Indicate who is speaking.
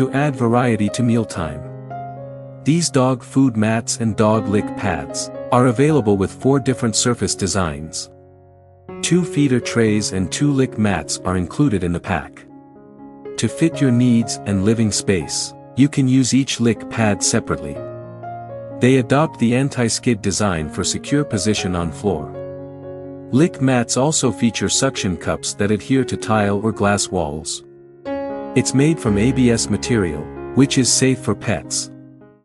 Speaker 1: to add variety to mealtime. These dog food mats and dog lick pads are available with 4 different surface designs. 2 feeder trays and 2 lick mats are included in the pack. To fit your needs and living space, you can use each lick pad separately. They adopt the anti-skid design for secure position on floor. Lick mats also feature suction cups that adhere to tile or glass walls. It's made from ABS material, which is safe for pets.